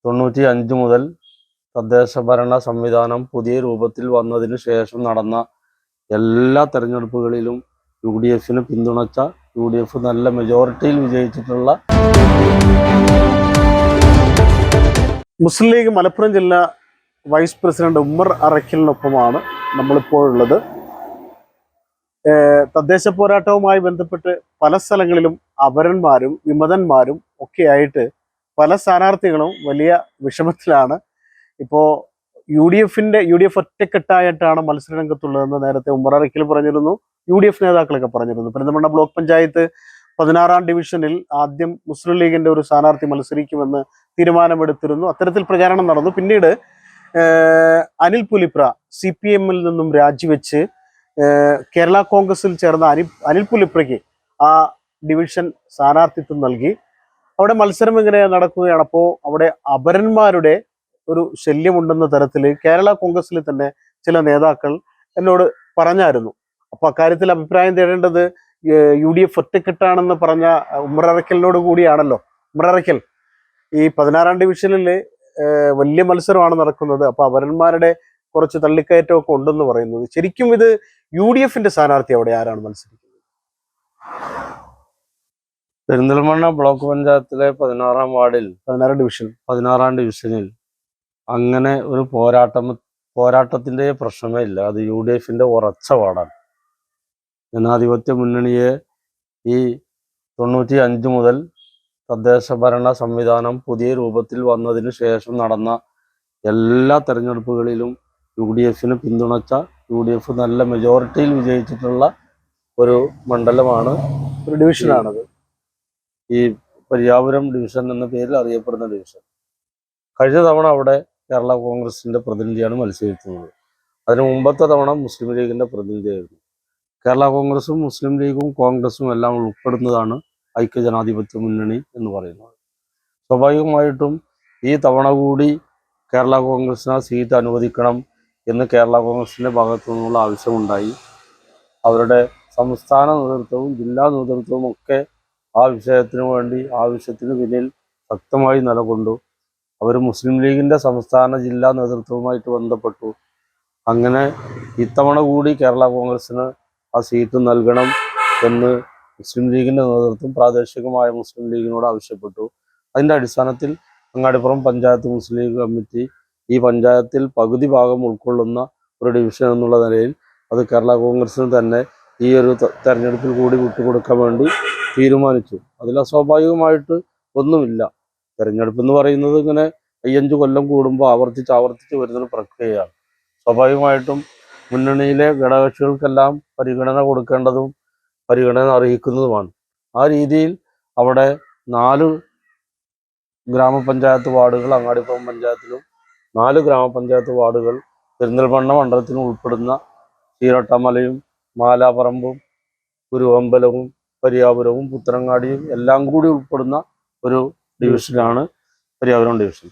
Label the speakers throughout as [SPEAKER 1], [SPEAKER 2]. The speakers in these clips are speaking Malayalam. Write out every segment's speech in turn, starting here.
[SPEAKER 1] 95 മുതൽ തദ്ദേശ ഭരണ സംവിധാനം പുതിയ രൂപത്തിൽ വന്നതിന് ശേഷം നടന്ന എല്ലാ തെരഞ്ഞെടുപ്പുകളിലും UDF പിന്തുണച്ച UDF നല്ല മെജോറിറ്റിയിൽ വിജയിച്ചിട്ടുള്ള
[SPEAKER 2] മുസ്ലിം ലീഗ് മലപ്പുറം ജില്ലാ വൈസ് പ്രസിഡന്റ് ഉമ്മർ അറക്കലിനൊപ്പമാണ് നമ്മളിപ്പോഴുള്ളത്. തദ്ദേശ പോരാട്ടവുമായി ബന്ധപ്പെട്ട് പല സ്ഥലങ്ങളിലും അപരന്മാരും വിമതന്മാരും ഒക്കെയായിട്ട് പല സ്ഥാനാർത്ഥികളും വലിയ വിഷമത്തിലാണ്. ഇപ്പോൾ UDF ഒറ്റക്കെട്ടായിട്ടാണ് മത്സരരംഗത്തുള്ളതെന്ന് നേരത്തെ ഉമ്മർ അറക്കൽ പറഞ്ഞിരുന്നു, UDF നേതാക്കളൊക്കെ പറഞ്ഞിരുന്നു. പെരിന്തൽമണ്ണ ബ്ലോക്ക് പഞ്ചായത്ത് 16-ാം ഡിവിഷനിൽ ആദ്യം മുസ്ലിം ലീഗിന്റെ ഒരു സ്ഥാനാർത്ഥി മത്സരിക്കുമെന്ന് തീരുമാനമെടുത്തിരുന്നു. അത്തരത്തിൽ പ്രചാരണം നടന്നു. പിന്നീട് അനിൽ പുലിപ്ര CPM-ൽ നിന്നും രാജിവെച്ച് കേരള കോൺഗ്രസിൽ ചേർന്ന അനിൽ പുലിപ്രയ്ക്ക് ആ ഡിവിഷൻ സ്ഥാനാർത്ഥിത്വം നൽകി. അവിടെ മത്സരം ഇങ്ങനെ നടക്കുകയാണ്. അപ്പോൾ അവിടെ അപരന്മാരുടെ ഒരു ശല്യമുണ്ടെന്ന തരത്തിൽ കേരള കോൺഗ്രസിൽ തന്നെ ചില നേതാക്കൾ എന്നോട് പറഞ്ഞായിരുന്നു. അപ്പൊ അക്കാര്യത്തിൽ അഭിപ്രായം തേടേണ്ടത് UDF ഒറ്റക്കെട്ടാണെന്ന് പറഞ്ഞ ഉമ്മർ അറക്കലിനോട് കൂടിയാണല്ലോ. ഉമ്മർ അറക്കൽ, ഈ 16-ാം ഡിവിഷനിൽ വലിയ മത്സരമാണ് നടക്കുന്നത്. അപ്പൊ അപരന്മാരുടെ കുറച്ച് തള്ളിക്കയറ്റമൊക്കെ ഉണ്ടെന്ന് പറയുന്നത്, ശരിക്കും ഇത് UDF സ്ഥാനാർത്ഥി അവിടെ ആരാണ് മത്സരിക്കുന്നത്?
[SPEAKER 1] പെരിന്തൽമണ്ണ ബ്ലോക്ക് പഞ്ചായത്തിലെ 16-ാം വാർഡിൽ 16-ാം ഡിവിഷനിൽ അങ്ങനെ ഒരു പോരാട്ടത്തിന്റെ പ്രശ്നമേ ഇല്ല. അത് UDF ഉറച്ച വാർഡാണ്. ജനാധിപത്യ മുന്നണിയെ ഈ 95 മുതൽ തദ്ദേശ ഭരണ സംവിധാനം പുതിയ രൂപത്തിൽ വന്നതിന് ശേഷം നടന്ന എല്ലാ തെരഞ്ഞെടുപ്പുകളിലും UDF പിന്തുണച്ച UDF നല്ല മെജോറിറ്റിയിൽ വിജയിച്ചിട്ടുള്ള ഒരു മണ്ഡലമാണ്,
[SPEAKER 2] ഒരു ഡിവിഷനാണത്.
[SPEAKER 1] ഈ പരിയാപുരം ഡിവിഷൻ എന്ന പേരിൽ അറിയപ്പെടുന്ന ഡിവിഷൻ. കഴിഞ്ഞ തവണ അവിടെ കേരള കോൺഗ്രസിന്റെ പ്രതിനിധിയാണ് മത്സരിക്കുന്നത്. അതിന് മുമ്പത്തെ തവണ മുസ്ലിം ലീഗിന്റെ പ്രതിനിധിയായിരുന്നു. കേരള കോൺഗ്രസും മുസ്ലിം ലീഗും കോൺഗ്രസും എല്ലാം ഉൾപ്പെടുന്നതാണ് ഐക്യജനാധിപത്യ മുന്നണി എന്ന് പറയുന്നത്. സ്വാഭാവികമായിട്ടും ഈ തവണ കൂടി കേരള കോൺഗ്രസിന് സീറ്റ് അനുവദിക്കണം എന്ന് കേരള കോൺഗ്രസിന്റെ ഭാഗത്തു നിന്നുള്ള ആവശ്യമുണ്ടായി. അവരുടെ സംസ്ഥാന നേതൃത്വവും ജില്ലാ നേതൃത്വവും ഒക്കെ ആ ആവശ്യത്തിന് പിന്നിൽ ശക്തമായി നിലകൊണ്ടു. അവർ മുസ്ലിം ലീഗിന്റെ സംസ്ഥാന ജില്ലാ നേതൃത്വവുമായിട്ട് ബന്ധപ്പെട്ടു. അങ്ങനെ ഇത്തവണ കൂടി കേരള കോൺഗ്രസിന് ആ സീറ്റ് നൽകണം എന്ന് മുസ്ലിം ലീഗിന്റെ നേതൃത്വം പ്രാദേശികമായ മുസ്ലിം ലീഗിനോട് ആവശ്യപ്പെട്ടു. അതിന്റെ അടിസ്ഥാനത്തിൽ അങ്ങാടിപ്പുറം പഞ്ചായത്ത് മുസ്ലിം ലീഗ് കമ്മിറ്റി ഈ പഞ്ചായത്തിൽ പകുതി ഭാഗം ഉൾക്കൊള്ളുന്ന ഒരു ഡിവിഷൻ എന്നുള്ള നിലയിൽ അത് കേരള കോൺഗ്രസിന് തന്നെ ഈ ഒരു തെരഞ്ഞെടുപ്പിൽ കൂടി വിട്ടുകൊടുക്കാൻ വേണ്ടി തീരുമാനിച്ചു. അതിൽ അസ്വാഭാവികമായിട്ട് ഒന്നുമില്ല. തെരഞ്ഞെടുപ്പ് എന്ന് പറയുന്നത് ഇങ്ങനെ 5 കൊല്ലം കൂടുമ്പോൾ ആവർത്തിച്ച് വരുന്നൊരു പ്രക്രിയയാണ്. സ്വാഭാവികമായിട്ടും മുന്നണിയിലെ ഘടകകക്ഷികൾക്കെല്ലാം പരിഗണന കൊടുക്കേണ്ടതും പരിഗണന അർഹിക്കുന്നതുമാണ്. ആ രീതിയിൽ അവിടെ 4 ഗ്രാമപഞ്ചായത്ത് വാർഡുകൾ, അങ്ങാടിപ്പുറം പഞ്ചായത്തിലും 4 ഗ്രാമപഞ്ചായത്ത് വാർഡുകൾ പെരിന്തൽമണ്ണ മണ്ഡലത്തിന് ഉൾപ്പെടുന്ന ചീരട്ടമലയും മാലാപ്പറമ്പും കുരുവമ്പലവും പരിയാപുരവും പുത്തനങ്ങാടിയും എല്ലാം കൂടി ഉൾപ്പെടുന്ന ഒരു ഡിവിഷനാണ് പരിയാപുരം ഡിവിഷൻ.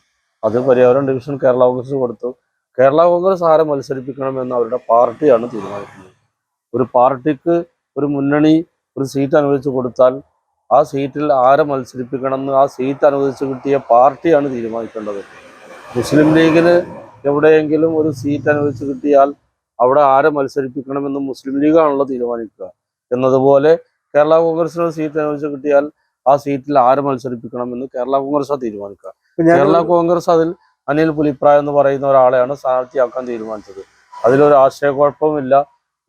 [SPEAKER 1] അത് പരിയാപുരം ഡിവിഷൻ കേരള കോൺഗ്രസ് കൊടുത്തു. കേരള കോൺഗ്രസ് ആരെ മത്സരിപ്പിക്കണമെന്ന് അവരുടെ പാർട്ടിയാണ് തീരുമാനിക്കുന്നത്. ഒരു പാർട്ടിക്ക് ഒരു മുന്നണി ഒരു സീറ്റ് അനുവദിച്ചു കൊടുത്താൽ ആ സീറ്റിൽ ആരെ മത്സരിപ്പിക്കണമെന്ന് ആ സീറ്റ് അനുവദിച്ച് കിട്ടിയ പാർട്ടിയാണ് തീരുമാനിക്കേണ്ടത്. മുസ്ലിം ലീഗിന് എവിടെയെങ്കിലും ഒരു സീറ്റ് അനുവദിച്ച് കിട്ടിയാൽ അവിടെ ആരെ മത്സരിപ്പിക്കണമെന്ന് മുസ്ലിം ലീഗാണല്ലോ തീരുമാനിക്കുക. എന്നതുപോലെ കേരള കോൺഗ്രസിന് സീറ്റ് അനുവദിച്ച് കിട്ടിയാൽ ആ സീറ്റിൽ ആരെ മത്സരിപ്പിക്കണമെന്ന് കേരള കോൺഗ്രസാണ് തീരുമാനിക്കുക. കേരള കോൺഗ്രസ് അതിൽ അനിൽ പുലിപ്ര എന്ന് പറയുന്ന ഒരാളെയാണ് സ്ഥാനാർത്ഥിയാക്കാൻ തീരുമാനിച്ചത്. അതിലൊരു ആശയക്കുഴപ്പമില്ല.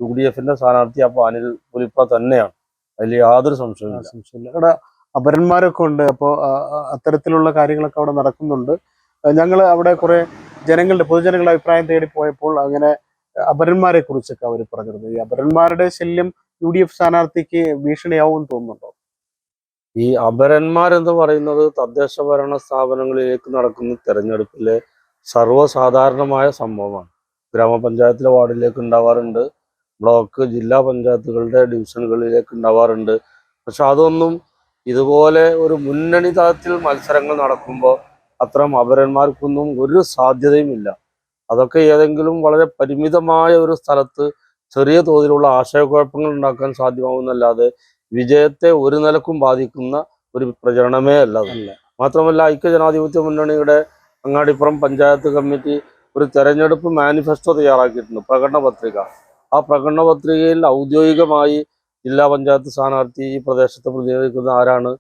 [SPEAKER 1] UDF സ്ഥാനാർത്ഥി അപ്പോൾ അനിൽ പുലിപ്ര തന്നെയാണ്. അതിൽ യാതൊരു സംശയമില്ല.
[SPEAKER 2] അവിടെ അപരന്മാരൊക്കെ ഉണ്ട്. അപ്പോൾ അത്തരത്തിലുള്ള കാര്യങ്ങളൊക്കെ അവിടെ നടക്കുന്നുണ്ട്. ഞങ്ങൾ അവിടെ കുറെ പൊതുജനങ്ങളുടെ അഭിപ്രായം തേടി പോയപ്പോൾ അങ്ങനെ അപരന്മാരെ കുറിച്ചൊക്കെ അവർ പറഞ്ഞിരുന്നു. ഈ അപരന്മാരുടെ ശല്യം UDF സ്ഥാനാർത്ഥിക്ക് ഭീഷണിയാവും തോന്നുന്നുണ്ടോ?
[SPEAKER 1] ഈ അപരന്മാരെന്ന് പറയുന്നത് തദ്ദേശ ഭരണ സ്ഥാപനങ്ങളിലേക്ക് നടക്കുന്ന തെരഞ്ഞെടുപ്പിലെ സർവ്വസാധാരണമായ സംഭവമാണ്. ഗ്രാമപഞ്ചായത്തിലെ വാർഡിലേക്ക് ഉണ്ടാവാറുണ്ട്, ബ്ലോക്ക് ജില്ലാ പഞ്ചായത്തുകളുടെ ഡിവിഷനുകളിലേക്ക് ഉണ്ടാവാറുണ്ട്. പക്ഷെ അതൊന്നും ഇതുപോലെ ഒരു മുന്നണി തലത്തിൽ മത്സരങ്ങൾ നടക്കുമ്പോൾ അത്തരം അപരന്മാർക്കൊന്നും ഒരു സാധ്യതയുമില്ല. അതൊക്കെ ഏതെങ്കിലും വളരെ പരിമിതമായ ഒരു സ്ഥലത്ത് ചെറിയ തോതിലുള്ള ആശയക്കുഴപ്പങ്ങൾ ഉണ്ടാക്കാൻ സാധ്യമാവുന്നല്ലാതെ വിജയത്തെ ഒരു നിലക്കും ബാധിക്കുന്ന ഒരു പ്രചരണമേ അല്ല. മാത്രമല്ല ഐക്യജനാധിപത്യ മുന്നണിയുടെ അങ്ങാടിപ്പുറം പഞ്ചായത്ത് കമ്മിറ്റി ഒരു തെരഞ്ഞെടുപ്പ് മാനിഫെസ്റ്റോ തയ്യാറാക്കിയിട്ടുണ്ട്, പ്രകടന പത്രിക. ആ പ്രകടന പത്രികയിൽ ഔദ്യോഗികമായി ജില്ലാ പഞ്ചായത്ത് സ്ഥാനാർത്ഥി ഈ പ്രദേശത്ത് പ്രതിനിധീകരിക്കുന്ന ആരാണ്,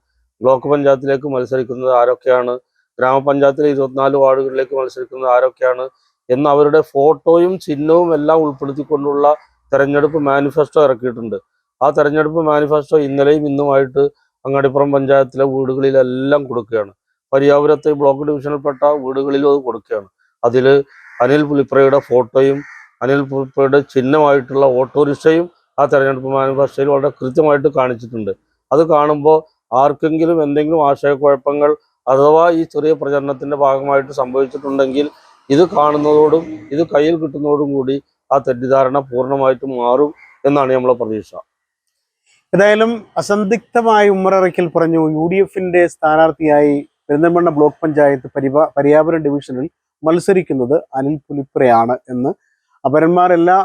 [SPEAKER 1] ബ്ലോക്ക് പഞ്ചായത്തിലേക്ക് മത്സരിക്കുന്നത് ആരൊക്കെയാണ്, ഗ്രാമപഞ്ചായത്തിലെ 24 വാർഡുകളിലേക്ക് മത്സരിക്കുന്നത് ആരൊക്കെയാണ് എന്ന് അവരുടെ ഫോട്ടോയും ചിഹ്നവും എല്ലാം ഉൾപ്പെടുത്തിക്കൊണ്ടുള്ള തെരഞ്ഞെടുപ്പ് മാനിഫെസ്റ്റോ ഇറക്കിയിട്ടുണ്ട്. ആ തെരഞ്ഞെടുപ്പ് മാനിഫെസ്റ്റോ ഇന്നലെയും ഇന്നുമായിട്ട് അങ്ങാടിപ്പുറം പഞ്ചായത്തിലെ വീടുകളിലെല്ലാം കൊടുക്കുകയാണ്. പരിയാപുരത്തെ ബ്ലോക്ക് ഡിവിഷനിൽപ്പെട്ട വീടുകളിലും അത് കൊടുക്കുകയാണ്. അതിൽ അനിൽ പുലിപ്രയുടെ ഫോട്ടോയും അനിൽ പുലിപ്രയുടെ ചിഹ്നമായിട്ടുള്ള ഓട്ടോറിക്ഷയും ആ തെരഞ്ഞെടുപ്പ് മാനിഫെസ്റ്റോയിൽ വളരെ കൃത്യമായിട്ട് കാണിച്ചിട്ടുണ്ട്. അത് കാണുമ്പോൾ ആർക്കെങ്കിലും എന്തെങ്കിലും ആശയക്കുഴപ്പങ്ങൾ അഥവാ ഈ ചെറിയ പ്രചരണത്തിന്റെ ഭാഗമായിട്ട് സംഭവിച്ചിട്ടുണ്ടെങ്കിൽ ഇത് കാണുന്നതോടും ഇത് കയ്യിൽ കിട്ടുന്നതോടും കൂടി ആ തെറ്റിദ്ധാരണ പൂർണ്ണമായിട്ടും മാറും എന്നാണ് നമ്മളെ പ്രതീക്ഷ.
[SPEAKER 2] ഏതായാലും അസന്ധിഗ്ധമായി ഉമ്മറയ്ക്കൽ പറഞ്ഞു UDFന്റെ സ്ഥാനാർത്ഥിയായി പെരിന്തൽമണ്ണ ബ്ലോക്ക് പഞ്ചായത്ത് പരിയാപുരം ഡിവിഷനിൽ മത്സരിക്കുന്നത് അനിൽ പുലിപ്രയാണ് എന്ന്. അപരന്മാർ എല്ലാ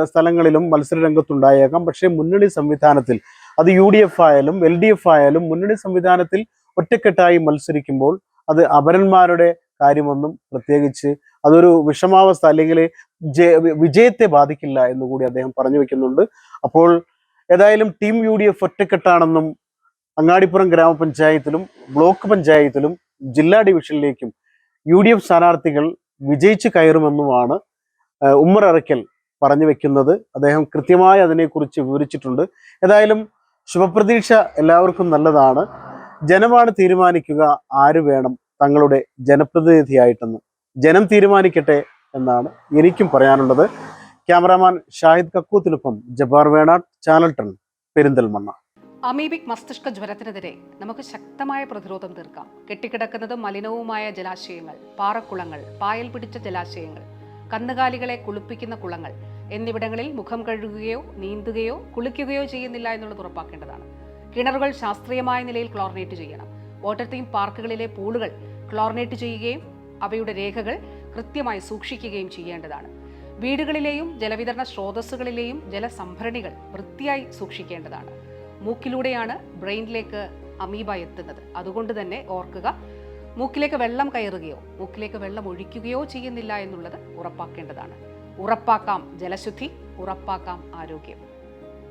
[SPEAKER 2] സ്ഥലങ്ങളിലും മത്സര രംഗത്തുണ്ടായേക്കാം, പക്ഷേ മുന്നണി സംവിധാനത്തിൽ അത് UDF ആയാലും LDF ആയാലും മുന്നണി സംവിധാനത്തിൽ ഒറ്റക്കെട്ടായി മത്സരിക്കുമ്പോൾ അത് അപരന്മാരുടെ കാര്യമൊന്നും പ്രത്യേകിച്ച് അതൊരു വിഷമാവസ്ഥ അല്ലെങ്കിൽ വിജയത്തെ ബാധിക്കില്ല എന്നുകൂടി അദ്ദേഹം പറഞ്ഞു വെക്കുന്നുണ്ട്. അപ്പോൾ ഏതായാലും ടീം UDF ഒറ്റക്കെട്ടാണെന്നും അങ്ങാടിപ്പുറം ഗ്രാമപഞ്ചായത്തിലും ബ്ലോക്ക് പഞ്ചായത്തിലും ജില്ലാ ഡിവിഷനിലേക്കും UDF സ്ഥാനാർത്ഥികൾ വിജയിച്ച് കയറുമെന്നുമാണ് ഉമ്മർ അറയ്ക്കൽ പറഞ്ഞു വെക്കുന്നത്. അദ്ദേഹം കൃത്യമായി അതിനെക്കുറിച്ച് വിവരിച്ചിട്ടുണ്ട്. ഏതായാലും ശുഭപ്രതീക്ഷ എല്ലാവർക്കും നല്ലതാണ്. ജനമാണ് തീരുമാനിക്കുക ആര് വേണം തങ്ങളുടെ ജനപ്രതിനിധിയായിട്ടെന്ന്. ജനം തീരുമാനിക്കട്ടെ എന്നാണ് എനിക്കും പറയാനുള്ളത്. ക്യാമറാമാൻ ഷാഹിദ് കക്കൂത്തിനൊപ്പം ജബ്ബാർ വേണാട്, ചാനൽ 10, പെരിന്തൽമണ്ണ.
[SPEAKER 3] അമീബിക് മസ്തിഷ്ക ജ്വരത്തിനെതിരെ നമുക്ക് ശക്തമായ പ്രതിരോധം തീർക്കാം. കെട്ടിക്കിടക്കുന്നത് മലിനവുമായ ജലാശയങ്ങൾ, പാറക്കുളങ്ങൾ, പായൽ പിടിച്ച ജലാശയങ്ങൾ, കന്നുകാലികളെ കുളിപ്പിക്കുന്ന കുളങ്ങൾ എന്നിവിടങ്ങളിൽ മുഖം കഴുകുകയോ നീന്തുകയോ കുളിക്കുകയോ ചെയ്യുന്നില്ല എന്നുള്ളത് ഉറപ്പാക്കേണ്ടതാണ്. കിണറുകൾ ശാസ്ത്രീയമായ നിലയിൽ ക്ലോറിനേറ്റ് ചെയ്യണം. വാട്ടർ തീം പാർക്കുകളിലെ പൂളുകൾ ക്ലോറിനേറ്റ് ചെയ്യുകയും അവയുടെ രേഖകൾ കൃത്യമായി സൂക്ഷിക്കുകയും ചെയ്യേണ്ടതാണ്. വീടുകളിലെയും ജലവിതരണ സ്രോതസ്സുകളിലെയും ജലസംഭരണികൾ വൃത്തിയായി സൂക്ഷിക്കേണ്ടതാണ്. മൂക്കിലൂടെയാണ് ബ്രെയിനിലേക്ക് അമീബ എത്തുന്നത്. അതുകൊണ്ട് തന്നെ ഓർക്കുക, മൂക്കിലേക്ക് വെള്ളം കയറുകയോ മൂക്കിലേക്ക് വെള്ളം ഒഴിക്കുകയോ ചെയ്യുന്നില്ല എന്നുള്ളത് ഉറപ്പാക്കേണ്ടതാണ്. ഉറപ്പാക്കാം ജലശുദ്ധി, ഉറപ്പാക്കാം ആരോഗ്യം.